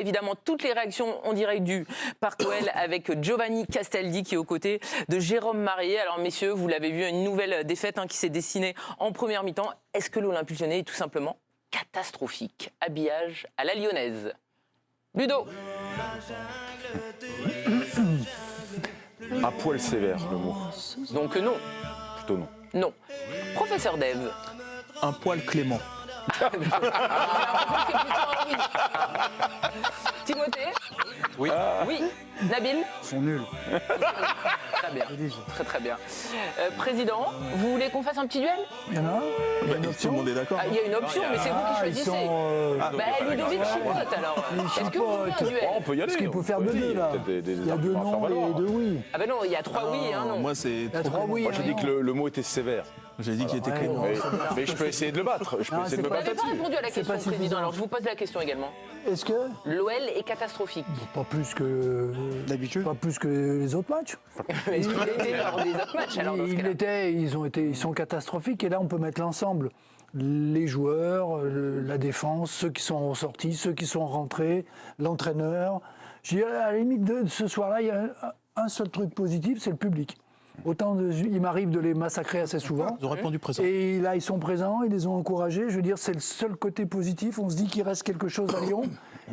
évidemment toutes les réactions en direct du Parc OL avec Giovanni Castaldi qui est aux côtés de Jérôme Marier. Alors messieurs, vous l'avez vu, une nouvelle défaite qui s'est dessinée en première mi-temps. Est-ce que l'Olympique Lyonnais est tout simplement catastrophique? Habillage à la lyonnaise. Ludo. Un poil sévère, le mot. Donc non. Plutôt non. Non. Professeur Dev. Un poil Clément. Timothée. Oui. Oui. Nabil. Ils sont nuls. Très bien. Très très bien. Président, vous voulez qu'on fasse un petit duel? Il y en a un. Il y a une Tout le option. monde est d'accord. Ah, il y a une option, mais c'est vous qui Ils choisissez. sont. Ludovic chipote alors. Est-ce que vous voulez un duel? On peut y aller. Parce qu'il peut faire de deux là. Il y a deux non et deux oui. Ah ben non, il y a 3 oui et un non. Moi, c'est Il y a trop trois Clément. oui. Moi, j'ai dit que le mot était sévère. J'ai dit qu'il était Ouais, Clément. non. Mais je peux essayer de le battre. Je peux Non, essayer de c'est me Vous battre n'avez pas là-dessus. répondu à la question, pas président. suffisant. Alors je vous pose la question également. Est-ce que L'OL est catastrophique. pas plus que D'habitude. pas plus que les autres matchs. Mais il était lors des autres matchs alors dans ce cas-là. Ils sont catastrophiques et là on peut mettre l'ensemble. Les joueurs, la défense, ceux qui sont ressortis, ceux qui sont rentrés, l'entraîneur. Je dirais, à la limite de ce soir-là, il y a un seul truc positif, c'est le public. Il m'arrive de les massacrer assez souvent. Ils ont répondu présent. Et là, ils sont présents, ils les ont encouragés. Je veux dire, c'est le seul côté positif. On se dit qu'il reste quelque chose à Lyon.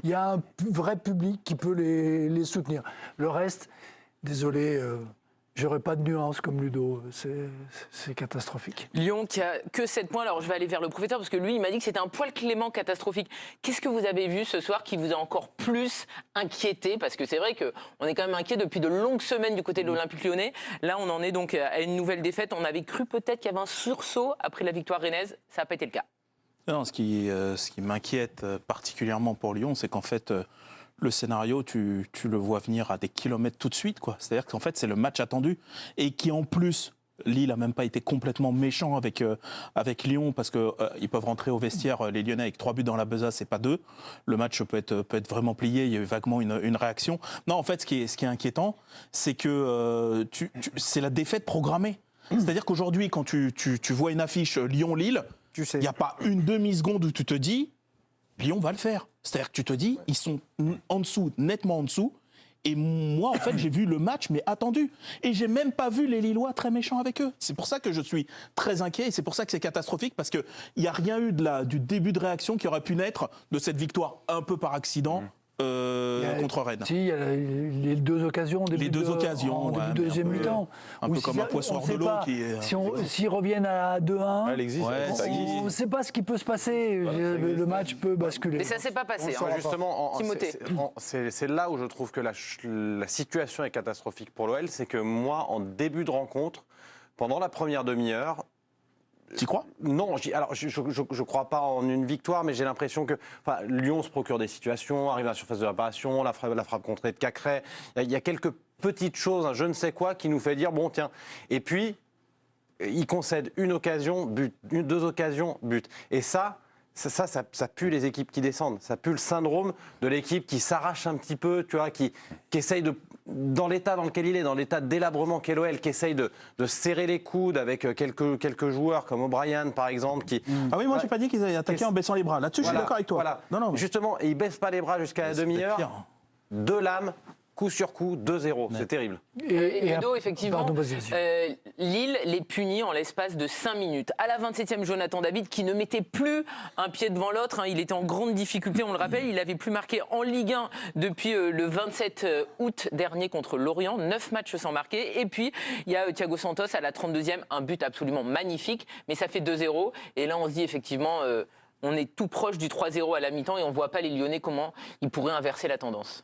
Il y a un vrai public qui peut les soutenir. Le reste, désolé, j'aurais pas de nuance comme Ludo. C'est catastrophique. Lyon qui a que 7 points. Alors je vais aller vers le professeur parce que lui, il m'a dit que c'était un poil Clément catastrophique. Qu'est-ce que vous avez vu ce soir qui vous a encore plus inquiété? Parce que c'est vrai qu'on est quand même inquiet depuis de longues semaines du côté de l'Olympique Lyonnais. Là, on en est donc à une nouvelle défaite. On avait cru peut-être qu'il y avait un sursaut après la victoire rennaise. Ça n'a pas été le cas. Non, ce qui m'inquiète particulièrement pour Lyon, c'est qu'en fait, le scénario, tu le vois venir à des kilomètres tout de suite, quoi. C'est-à-dire qu'en fait, c'est le match attendu et qui, en plus, Lille n'a même pas été complètement méchant avec Lyon parce qu'ils peuvent rentrer au vestiaire, les Lyonnais, avec 3 buts dans la besace et pas 2. Le match peut être vraiment plié. Il y a eu vaguement une réaction. Non, en fait, ce qui est inquiétant, c'est que c'est la défaite programmée. C'est-à-dire qu'aujourd'hui, quand tu vois une affiche Lyon-Lille, Tu sais. il n'y a pas une demi-seconde où tu te dis Lyon va le faire. C'est-à-dire que tu te dis ils sont en dessous, nettement en dessous. Et moi, en fait, j'ai vu le match, mais attendu. Et j'ai même pas vu les Lillois très méchants avec eux. C'est pour ça que je suis très inquiet et c'est pour ça que c'est catastrophique parce qu'il n'y a rien eu du début de réaction qui aurait pu naître de cette victoire un peu par accident contre Rennes. Si, il y a les deux occasions. En début ouais, deuxième mi-temps. un peu comme un poisson hors de l'eau qui est... S'ils reviennent à 2-1, Elle existe. Ouais, ça existe. on ne sait pas ce qui peut se passer. Le match peut basculer. Mais ça ne s'est pas passé. Enfin, justement, Timothée. c'est là où je trouve que la situation est catastrophique pour l'OL, c'est que moi, en début de rencontre, pendant la première demi-heure, Tu crois? non, alors je crois pas en une victoire, mais j'ai l'impression que Lyon se procure des situations, arrive à la surface de réparation, la frappe contrée de Cacré. Il y a quelques petites choses, je ne sais quoi, qui nous fait dire bon tiens. Et puis il concède une occasion, but, deux occasions, but. Et ça pue les équipes qui descendent. Ça pue le syndrome de l'équipe qui s'arrache un petit peu, tu vois, qui essaye de, dans l'état dans lequel il est, dans l'état de délabrement qu'est l'OL, qui essaye de serrer les coudes avec quelques joueurs comme O'Brien, par exemple. Ah oui, moi, j'ai pas dit qu'ils allaient attaquer en baissant les bras. Là-dessus, je suis d'accord avec toi. Voilà. Non, mais... Justement, et ils baissent pas les bras jusqu'à la c'est demi-heure. pire. Deux lames, coup sur coup, 2-0. C'est terrible. Et Ludo, effectivement, Pardon, vas-y. Lille les punit en l'espace de 5 minutes. À la 27e, Jonathan David, qui ne mettait plus un pied devant l'autre, il était en grande difficulté, on le rappelle, il n'avait plus marqué en Ligue 1 depuis le 27 août dernier contre Lorient, 9 matchs sans marquer. Et puis, il y a Thiago Santos à la 32e, un but absolument magnifique, mais ça fait 2-0. Et là, on se dit effectivement, on est tout proche du 3-0 à la mi-temps et on ne voit pas les Lyonnais comment ils pourraient inverser la tendance.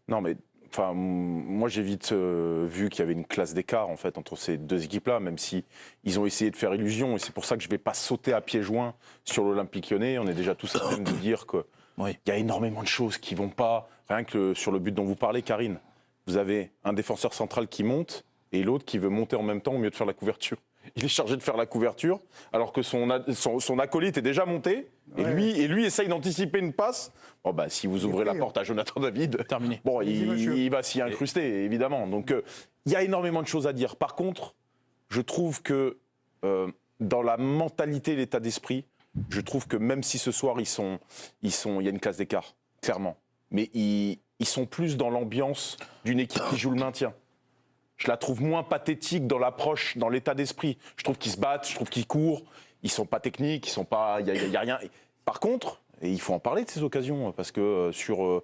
Non, mais enfin, moi j'ai vite vu qu'il y avait une classe d'écart en fait entre ces deux équipes-là, même si ils ont essayé de faire illusion. Et c'est pour ça que je ne vais pas sauter à pieds joints sur l'Olympique Lyonnais. On est déjà tous à même de dire qu'il y a énormément de choses qui ne vont pas. Rien que sur le but dont vous parlez, Karine, vous avez un défenseur central qui monte et l'autre qui veut monter en même temps au mieux de faire la couverture. Il est chargé de faire la couverture, alors que son acolyte est déjà monté, et lui essaye d'anticiper une passe. Bon, bah, si vous ouvrez la porte à Jonathan David, terminé. Bon, il va s'y incruster, évidemment. Donc, il y a énormément de choses à dire. Par contre, je trouve que dans la mentalité, l'état d'esprit, je trouve que même si ce soir, il y a une classe d'écart, clairement. mais ils sont plus dans l'ambiance d'une équipe qui joue le maintien. Je la trouve moins pathétique dans l'approche, dans l'état d'esprit. Je trouve qu'ils se battent, je trouve qu'ils courent, ils sont pas techniques, ils sont pas, il y a rien. Par contre, et il faut en parler de ces occasions, parce que sur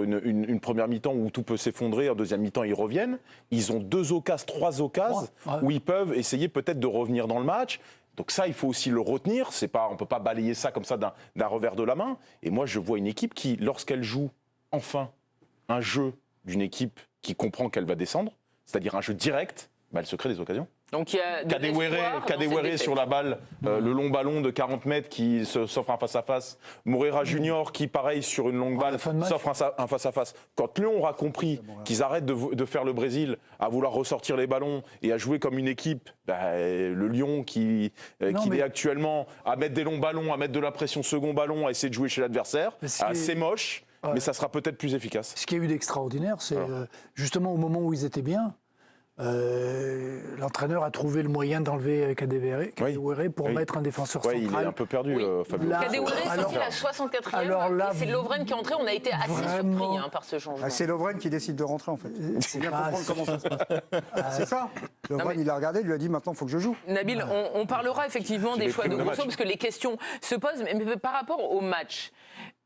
une première mi-temps où tout peut s'effondrer, en deuxième mi-temps ils reviennent, ils ont 3 occasions où ils peuvent essayer peut-être de revenir dans le match. Donc ça, il faut aussi le retenir. On ne peut pas balayer ça comme ça d'un revers de la main. Et moi, je vois une équipe qui, lorsqu'elle joue enfin un jeu d'une équipe qui comprend qu'elle va descendre, c'est-à-dire un jeu direct, elle se crée des occasions. Donc il y a Kadewere sur la balle, le long ballon de 40 mètres qui s'offre un face-à-face. Moreira Junior qui, pareil, sur une longue balle, s'offre un face-à-face. Quand Lyon aura compris qu'ils arrêtent de faire le Brésil, à vouloir ressortir les ballons et à jouer comme une équipe, le Lyon qui est actuellement à mettre des longs ballons, à mettre de la pression second ballon, à essayer de jouer chez l'adversaire, c'est moche, mais ça sera peut-être plus efficace. Ce qu'il y a eu d'extraordinaire, c'est justement au moment où ils étaient bien, l'entraîneur a trouvé le moyen d'enlever Kadewere pour mettre un défenseur central. Il est un peu perdu, Fabio. Kadewere est sorti la 64e, c'est Lovren qui est entré. On a été assez surpris par ce changement. C'est Lovren qui décide de rentrer, en fait. C'est bien comprendre comment ça se passe. C'est ça. Lovren, il a regardé, il lui a dit, maintenant, il faut que je joue. Nabil, on parlera effectivement des choix de Grosso, parce que les questions se posent, mais par rapport au match,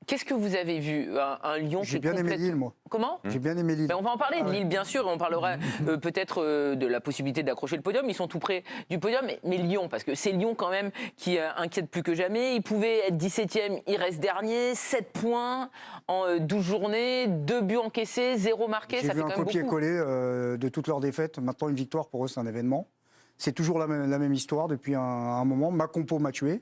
qu'est-ce que vous avez vu un Lyon J'ai bien aimé Lille, moi. Comment ? J'ai bien aimé Lille. Ben on va en parler de Lille, bien sûr. On parlera peut-être de la possibilité d'accrocher le podium. Ils sont tout près du podium. Mais Lyon, parce que c'est Lyon quand même qui inquiète plus que jamais. Ils pouvaient être 17e, ils restent dernier. 7 points en 12 journées, 2 buts encaissés, 0 marqué. Ça fait quand même beaucoup. J'ai vu un copier-coller de toutes leurs défaites. Maintenant, une victoire, pour eux, c'est un événement. C'est toujours la même histoire depuis un moment. Ma compo m'a tué.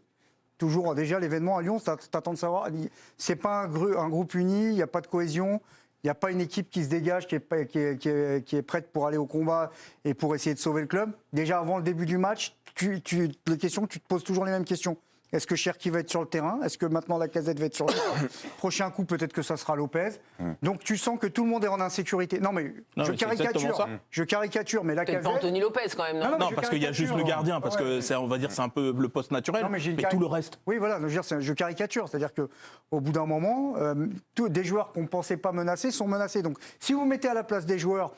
Toujours, déjà, l'événement à Lyon, t'attends de savoir. C'est pas un groupe uni, il n'y a pas de cohésion, il n'y a pas une équipe qui se dégage, qui est prête pour aller au combat et pour essayer de sauver le club. Déjà, avant le début du match, les questions, tu te poses toujours les mêmes questions. Est-ce que Cherki va être sur le terrain? Est-ce que maintenant Lacazette va être sur le terrain? Prochain coup, peut-être que ça sera Lopez. Donc tu sens que tout le monde est en insécurité. Non, mais je caricature, mais Lacazette... Peut-être pas Anthony Lopez quand même, non? Non, parce qu'il y a juste le gardien, parce que c'est, on va dire, c'est un peu le poste naturel, mais tout le reste. Oui, voilà, je caricature. C'est-à-dire qu'au bout d'un moment, des joueurs qu'on ne pensait pas menacés sont menacés. Donc si vous mettez à la place des joueurs,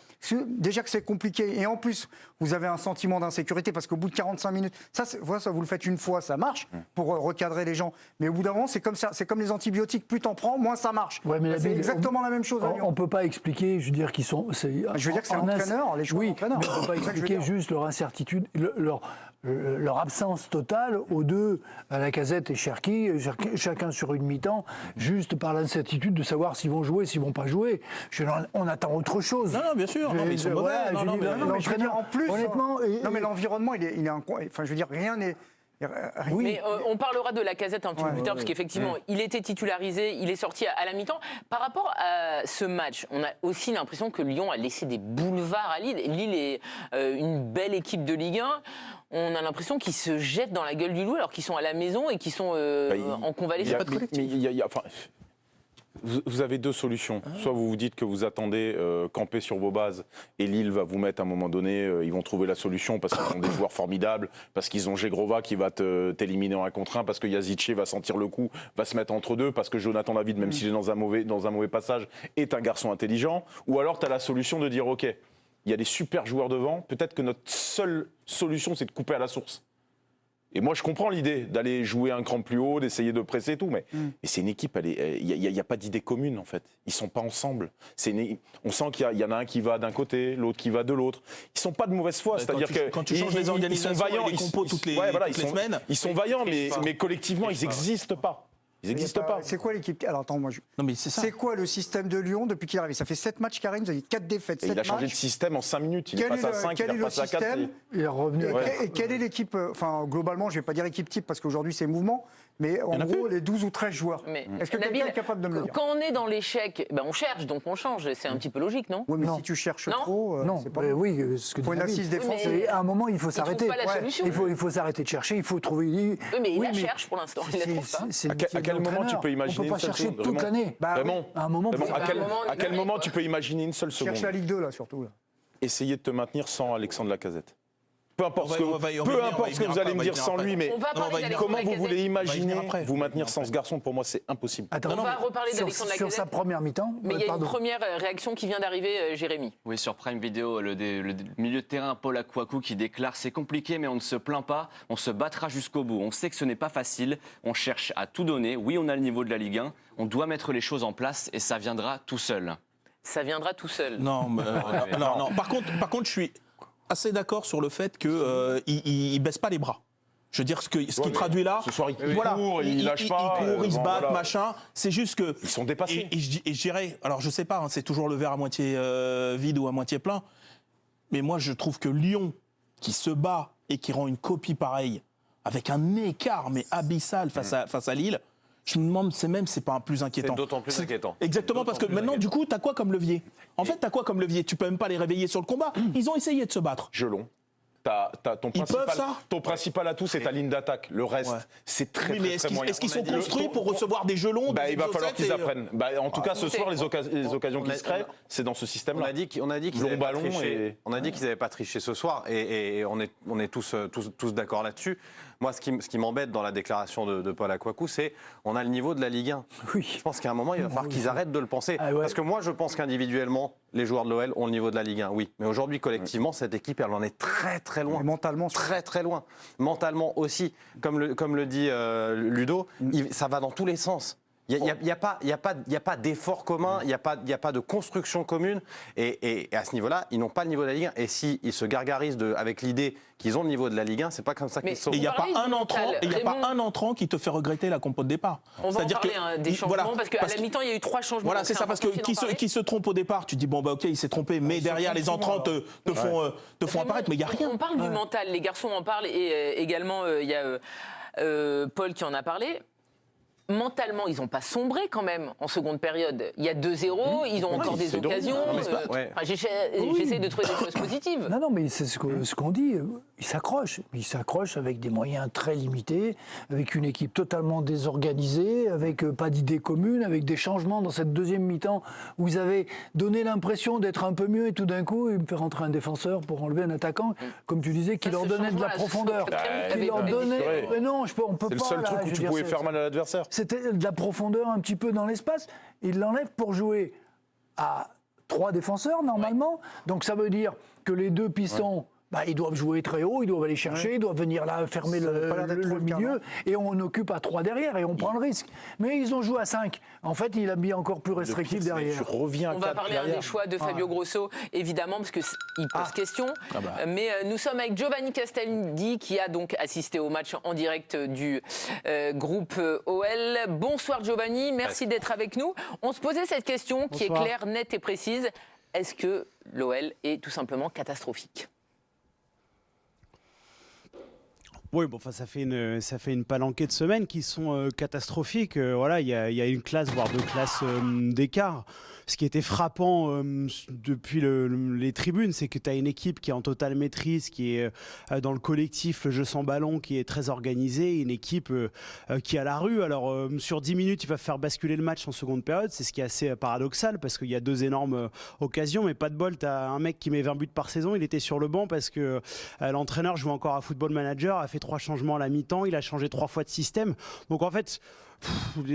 déjà que c'est compliqué, et en plus, vous avez un sentiment d'insécurité, parce qu'au bout de 45 minutes, ça vous le faites une fois, ça marche, pour recadrer les gens. Mais au bout d'un moment, c'est comme ça, c'est comme les antibiotiques, plus t'en prends, moins ça marche. Ouais, mais c'est exactement la même chose à Lyon. On ne peut pas expliquer, je veux dire qu'ils sont... Je veux dire que c'est l'entraîneur, les joueurs entraîneurs. Mais on ne peut pas expliquer juste leur incertitude, leur absence totale aux deux, à Lacazette et Cherki, chacun sur une mi-temps, juste par l'incertitude de savoir s'ils vont jouer, s'ils ne vont pas jouer. On attend autre chose. Non, bien sûr, mais ils sont mauvais. L'entraîneur en plus, honnêtement... Non, mais l'environnement, il est enfin, je veux dire, rien n'est... Oui. Mais on parlera de Lacazette un petit peu plus tard, parce qu'effectivement, il était titularisé, il est sorti à la mi-temps. Par rapport à ce match, on a aussi l'impression que Lyon a laissé des boulevards à Lille. Lille est une belle équipe de Ligue 1. On a l'impression qu'ils se jettent dans la gueule du loup alors qu'ils sont à la maison et qu'ils sont en convalescence. Vous avez deux solutions. Soit vous vous dites que vous attendez camper sur vos bases et Lille va vous mettre à un moment donné, ils vont trouver la solution parce qu'ils ont des joueurs formidables, parce qu'ils ont Gegrova qui va t'éliminer en 1 contre 1, parce que Yazice va sentir le coup, va se mettre entre deux, parce que Jonathan David, même s'il est dans un mauvais passage, est un garçon intelligent. Ou alors tu as la solution de dire ok, il y a des super joueurs devant, peut-être que notre seule solution c'est de couper à la source. Et moi, je comprends l'idée d'aller jouer un cran plus haut, d'essayer de presser et tout, mais c'est une équipe, il n'y a pas d'idée commune, en fait. Ils ne sont pas ensemble. On sent qu'il y en a un qui va d'un côté, l'autre qui va de l'autre. Ils ne sont pas de mauvaise foi. C'est-à-dire que quand tu changes les organisations, ils sont vaillants, les compos toutes les semaines... Ils sont vaillants, mais collectivement, ils n'existent pas. Ils n'existent pas. C'est quoi l'équipe? Alors attends, moi Non, mais c'est ça. C'est quoi le système de Lyon depuis qu'il est arrivé? Ça fait 7 matchs, Karim, vous avez 4 défaites. Il a changé de système en 5 minutes. Il est passé à 5, il est passé à 4. Il est revenu. Et quelle est l'équipe? Enfin, globalement, je ne vais pas dire équipe type parce qu'aujourd'hui c'est mouvement, mais en gros, les 12 ou 13 joueurs. Est-ce que quelqu'un est capable de me le dire? Quand on est dans l'échec, on cherche, donc on change. C'est un petit peu logique, non? Oui, mais si tu cherches trop, non, c'est pas oui, ce que il faut une assise défensive. À un moment, il faut s'arrêter. Pas la solution. Il faut s'arrêter de chercher, il faut trouver... Oui, mais il la cherche pour l'instant. Il la trouve pas. À quel moment tu peux imaginer on peut pas chercher toute l'année. Raymond, à un moment, à quel moment tu peux imaginer une seule seconde? Cherche la Ligue 2 là surtout. Essayer de te maintenir sans Alexandre Lacazette. peu importe ce que vous allez me dire sans lui, mais On va parler d'Alexandre comment vous Lacazette. voulez imaginer après. vous maintenir sans ce garçon? Pour moi, c'est impossible. Attends, On va reparler d'Alexandre sur sa Lacazette. première mi-temps. Mais il y a une pardon. première réaction qui vient d'arriver, Jérémy. Oui, sur Prime Video, le milieu de terrain Paul Akwaku qui déclare « C'est compliqué, mais on ne se plaint pas, on se battra jusqu'au bout. On sait que ce n'est pas facile, on cherche à tout donner. Oui, on a le niveau de la Ligue 1, on doit mettre les choses en place et ça viendra tout seul. » Ça viendra tout seul. Non, non. Par contre, je suis assez d'accord sur le fait qu'il baisse pas les bras. Je veux dire, ce qui traduit là. Ce soir, il court, il lâche pas. Il court, il se bat, voilà. machin. C'est juste que. Ils sont dépassés. Et je dirais, alors je sais pas, hein, c'est toujours le verre à moitié vide ou à moitié plein. Mais moi, je trouve que Lyon, qui se bat et qui rend une copie pareille, avec un écart mais abyssal face à Lille, je me demande c'est pas un plus inquiétant. C'est d'autant plus inquiétant. Exactement, parce que maintenant, du coup, t'as quoi comme levier? En fait, t'as quoi comme levier? Tu peux même pas les réveiller sur le combat. Ils ont essayé de se battre. Gelon. Ton principal atout, c'est ta ligne d'attaque. Le reste, c'est très, Oui, mais très moyen. est-ce qu'ils sont construits pour recevoir des gelons? Il va falloir qu'ils apprennent. En tout cas, ce soir, les occasions qui se créent, c'est dans ce On système-là. a dit qu'ils Long n'avaient pas ballon triché. On a dit qu'ils n'avaient pas triché ce soir et on est tous d'accord là-dessus. Moi, ce qui m'embête dans la déclaration de Paul Akwaku, c'est on a le niveau de la Ligue 1. Oui. Je pense qu'à un moment, il va falloir qu'ils arrêtent de le penser. Ah ouais. Parce que moi, je pense qu'individuellement, les joueurs de l'OL ont le niveau de la Ligue 1, oui. Mais aujourd'hui, collectivement, cette équipe, elle en est très, très loin. Et mentalement, Très, très loin. Mentalement aussi. Comme le dit Ludo, ça va dans tous les sens. Il n'y a pas d'effort commun, il n'y a pas de construction commune. Et à ce niveau-là, ils n'ont pas le niveau de la Ligue 1. Et s'ils se gargarisent avec l'idée qu'ils ont le niveau de la Ligue 1, c'est pas comme ça qu'ils se sauvent. Et il n'y a pas Pareil, un entrant, Raymond. Qui te fait regretter la compo de départ. On va en parler des changements, parce qu'à la mi-temps, il y a eu 3 changements. Voilà, donc c'est ça, parce que important d'en parler. qui se trompe au départ, tu dis bon bah ok, il s'est trompé, mais derrière les entrants te font apparaître, mais il y a rien. On parle du mental, les garçons en parlent, et également, il y a Paul qui en a parlé. Mentalement, ils n'ont pas sombré quand même en seconde période. Il y a 2-0, ils ont encore des occasions. J'essaie de trouver des choses positives. Non, mais c'est ce qu'on dit. Ils s'accrochent. Ils s'accrochent avec des moyens très limités, avec une équipe totalement désorganisée, avec pas d'idées communes, avec des changements dans cette deuxième mi-temps où ils avaient donné l'impression d'être un peu mieux et tout d'un coup, ils me fait rentrer un défenseur pour enlever un attaquant, comme tu disais, qui leur donnait de la profondeur. Qui leur donnait... Mais non, on peut pas... C'est le seul truc où tu pouvais faire mal à l'adversaire. C'était de la profondeur un petit peu dans l'espace. Il l'enlève pour jouer à 3 défenseurs, normalement. Donc ça veut dire que les 2 pistons... ils doivent jouer très haut, ils doivent aller chercher, ils doivent venir là fermer le milieu, et on occupe à 3 derrière et on prend le risque. Mais ils ont joué à 5. En fait, il a mis encore plus restrictif derrière. Tu reviens à On va 4 parler derrière. des choix de Fabio Grosso, évidemment, parce qu'il pose question. Mais nous sommes avec Giovanni Castaldi, qui a donc assisté au match en direct du groupe OL. Bonsoir Giovanni, merci d'être avec nous. On se posait cette question qui est claire, nette et précise. Est-ce que l'OL est tout simplement catastrophique ? Oui, ça fait une palanquée de semaines qui sont catastrophiques. Voilà, il y a une classe, voire 2 classes d'écart. Ce qui était frappant depuis les tribunes, c'est que tu as une équipe qui est en totale maîtrise, qui est dans le collectif, le jeu sans ballon, qui est très organisé, une équipe qui est à la rue. Alors, sur 10 minutes, il va faire basculer le match en seconde période. C'est ce qui est assez paradoxal, parce qu'il y a 2 énormes occasions, mais pas de bol. Tu as un mec qui met 20 buts par saison, il était sur le banc parce que l'entraîneur joue encore à Football Manager, a fait 3 changements à la mi-temps, il a changé 3 fois de système. Donc en fait,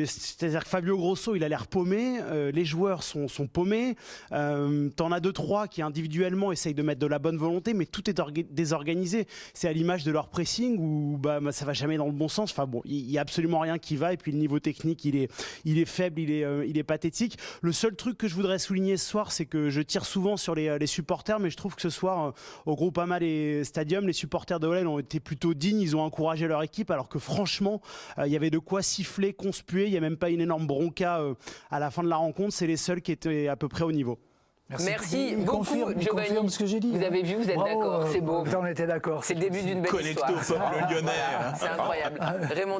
c'est-à-dire que Fabio Grosso, il a l'air paumé, les joueurs sont paumés, t'en as 2-3 qui individuellement essayent de mettre de la bonne volonté, mais tout est désorganisé. C'est à l'image de leur pressing où ça va jamais dans le bon sens. Enfin bon, il y a absolument rien qui va, et puis le niveau technique, il est faible, il est pathétique. Le seul truc que je voudrais souligner ce soir, c'est que je tire souvent sur les supporters, mais je trouve que ce soir, au Groupama et Stadium, les supporters de OL ont été plutôt dignes, ils ont encouragé leur équipe, alors que franchement, il y avait de quoi siffler, conspuer, il n'y a même pas une énorme bronca à la fin de la rencontre, c'est les seuls qui étaient à peu près au niveau. Merci Il beaucoup, confirme Giovanni. ce que j'ai dit. Vous avez vu, vous êtes Bravo, d'accord, c'est beau. On était d'accord. C'est le début d'une belle Connecté au histoire. peuple lyonnais. C'est incroyable. Raymond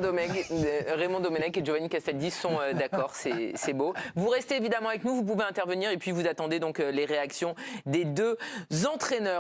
Domenech et Giovanni Castaldi sont d'accord, c'est beau. Vous restez évidemment avec nous, vous pouvez intervenir, et puis vous attendez donc les réactions des 2 entraîneurs.